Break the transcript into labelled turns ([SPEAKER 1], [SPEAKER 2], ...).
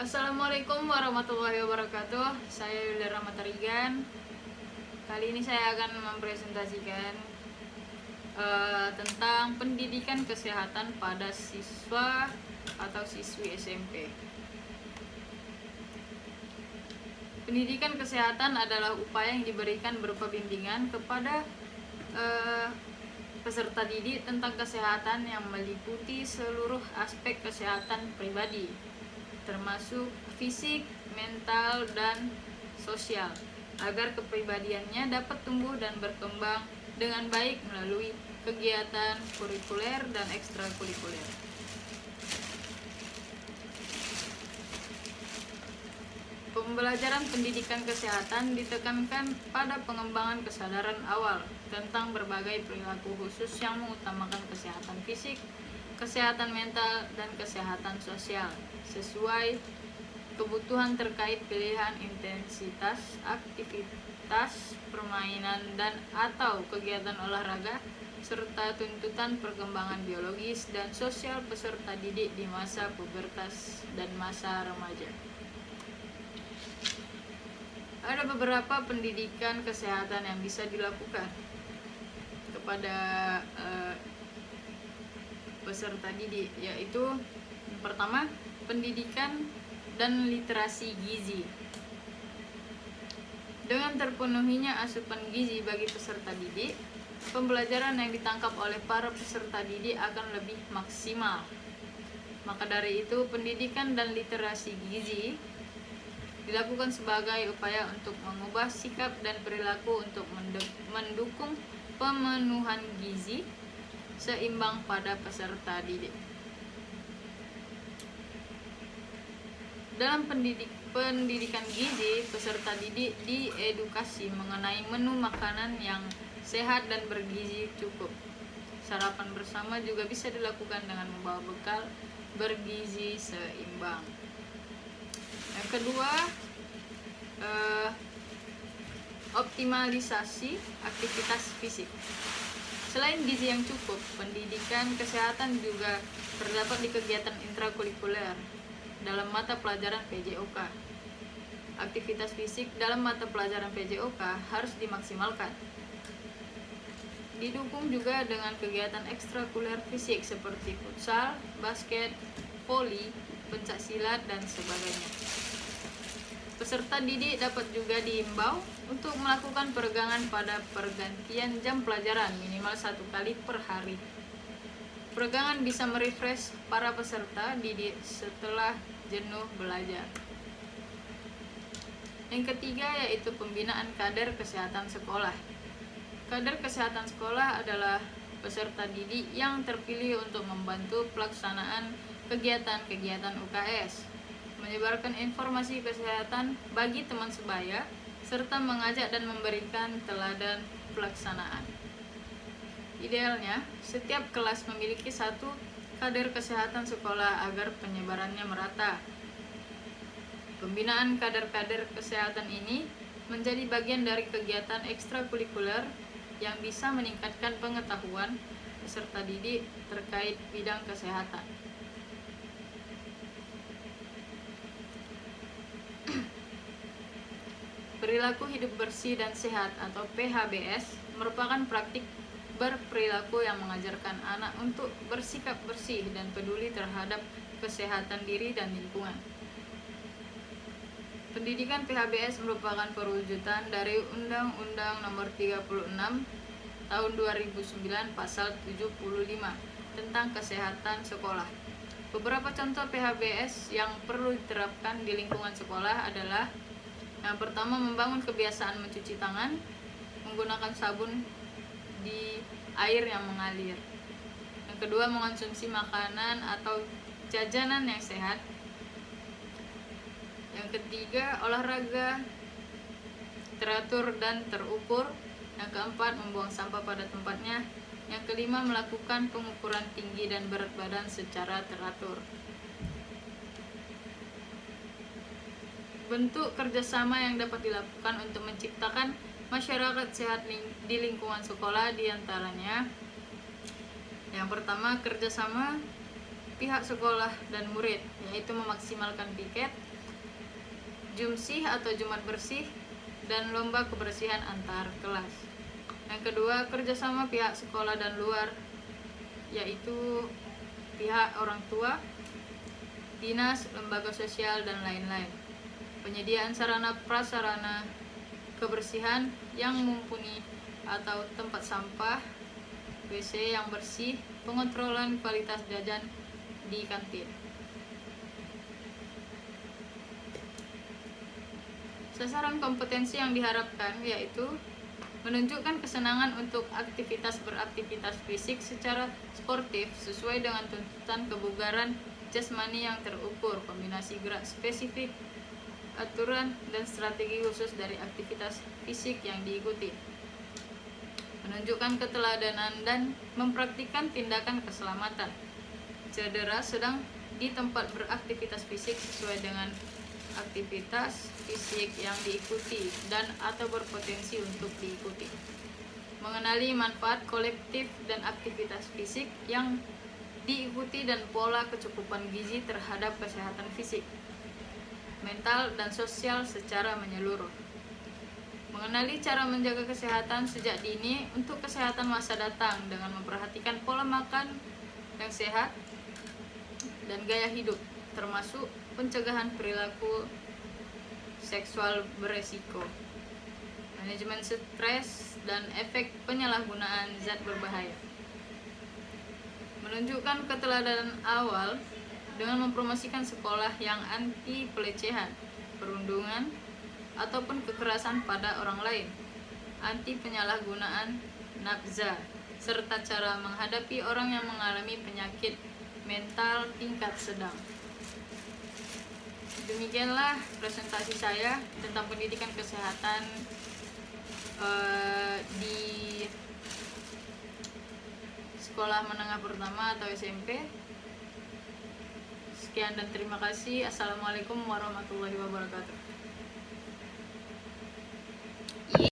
[SPEAKER 1] Assalamualaikum warahmatullahi wabarakatuh. Saya Yulia Ramatarigan. Kali ini saya akan mempresentasikan tentang pendidikan kesehatan pada siswa atau siswi SMP. Pendidikan kesehatan adalah upaya yang diberikan berupa bimbingan kepada peserta didik tentang kesehatan yang meliputi seluruh aspek kesehatan pribadi, termasuk fisik, mental, dan sosial, agar kepribadiannya dapat tumbuh dan berkembang dengan baik melalui kegiatan kurikuler dan ekstrakurikuler. Pembelajaran pendidikan kesehatan ditekankan pada pengembangan kesadaran awal tentang berbagai perilaku khusus yang mengutamakan kesehatan fisik, kesehatan mental, dan kesehatan sosial sesuai kebutuhan terkait pilihan intensitas aktivitas permainan dan atau kegiatan olahraga serta tuntutan perkembangan biologis dan sosial peserta didik di masa pubertas dan masa remaja. Ada beberapa pendidikan kesehatan yang bisa dilakukan kepada peserta didik, yaitu yang pertama, pendidikan dan literasi gizi. Dengan terpenuhinya asupan gizi bagi peserta didik, pembelajaran yang ditangkap oleh para peserta didik akan lebih maksimal. Maka dari itu, pendidikan dan literasi gizi dilakukan sebagai upaya untuk mengubah sikap dan perilaku untuk mendukung pemenuhan gizi seimbang pada peserta didik. Dalam pendidikan gizi, peserta didik diedukasi mengenai menu makanan yang sehat dan bergizi cukup. Sarapan bersama juga bisa dilakukan dengan membawa bekal bergizi seimbang. Yang kedua, optimalisasi aktivitas fisik. Selain gizi yang cukup, pendidikan kesehatan juga terdapat di kegiatan intrakurikuler dalam mata pelajaran PJOK. Aktivitas fisik dalam mata pelajaran PJOK harus dimaksimalkan. Didukung juga dengan kegiatan ekstrakurikuler fisik seperti futsal, basket, voli, pencak silat, dan sebagainya. Peserta didik dapat juga diimbau untuk melakukan peregangan pada pergantian jam pelajaran minimal 1 kali per hari. Peregangan bisa merefresh para peserta didik setelah jenuh belajar. Yang ketiga yaitu pembinaan kader kesehatan sekolah. Kader kesehatan sekolah adalah peserta didik yang terpilih untuk membantu pelaksanaan kegiatan-kegiatan UKS, menyebarkan informasi kesehatan bagi teman sebaya, serta mengajak dan memberikan teladan pelaksanaan. Idealnya, setiap kelas memiliki satu kader kesehatan sekolah agar penyebarannya merata. Pembinaan kader-kader kesehatan ini menjadi bagian dari kegiatan ekstrakurikuler yang bisa meningkatkan pengetahuan peserta didik terkait bidang kesehatan. Perilaku hidup bersih dan sehat atau PHBS merupakan praktik berperilaku yang mengajarkan anak untuk bersikap bersih dan peduli terhadap kesehatan diri dan lingkungan. Pendidikan PHBS merupakan perwujudan dari Undang-Undang Nomor 36 Tahun 2009 Pasal 75 tentang Kesehatan Sekolah. Beberapa contoh PHBS yang perlu diterapkan di lingkungan sekolah adalah: yang pertama, membangun kebiasaan mencuci tangan menggunakan sabun di air yang mengalir. Yang kedua, mengonsumsi makanan atau jajanan yang sehat. Yang ketiga, olahraga teratur dan terukur. Yang keempat, membuang sampah pada tempatnya. Yang kelima, melakukan pengukuran tinggi dan berat badan secara teratur. Bentuk kerjasama yang dapat dilakukan untuk menciptakan masyarakat sehat di lingkungan sekolah diantaranya: yang pertama, kerjasama pihak sekolah dan murid, yaitu memaksimalkan piket, jumsih atau Jumat bersih, dan lomba kebersihan antar kelas. Yang kedua, kerjasama pihak sekolah dan luar, yaitu pihak orang tua, dinas, lembaga sosial, dan lain-lain. Penyediaan sarana prasarana kebersihan yang mumpuni atau tempat sampah, WC yang bersih, pengontrolan kualitas jajan di kantin. Sasaran kompetensi yang diharapkan yaitu menunjukkan kesenangan untuk beraktivitas fisik secara sportif sesuai dengan tuntutan kebugaran jasmani yang terukur, kombinasi gerak spesifik, aturan, dan strategi khusus dari aktivitas fisik yang diikuti. Menunjukkan keteladanan dan mempraktikkan tindakan keselamatan cedera sedang di tempat beraktivitas fisik sesuai dengan aktivitas fisik yang diikuti dan atau berpotensi untuk diikuti. Mengenali manfaat kolektif dan aktivitas fisik yang diikuti dan pola kecukupan gizi terhadap kesehatan fisik, mental, dan sosial secara menyeluruh. Mengenali cara menjaga kesehatan sejak dini untuk kesehatan masa datang dengan memperhatikan pola makan yang sehat dan gaya hidup, termasuk pencegahan perilaku seksual beresiko, manajemen stres, dan efek penyalahgunaan zat berbahaya. Menunjukkan keteladanan awal dengan mempromosikan sekolah yang anti pelecehan, perundungan, ataupun kekerasan pada orang lain, anti penyalahgunaan nafza, serta cara menghadapi orang yang mengalami penyakit mental tingkat sedang. Demikianlah presentasi saya tentang pendidikan kesehatan di sekolah menengah pertama atau SMP. Sekian dan terima kasih. Assalamualaikum warahmatullahi wabarakatuh.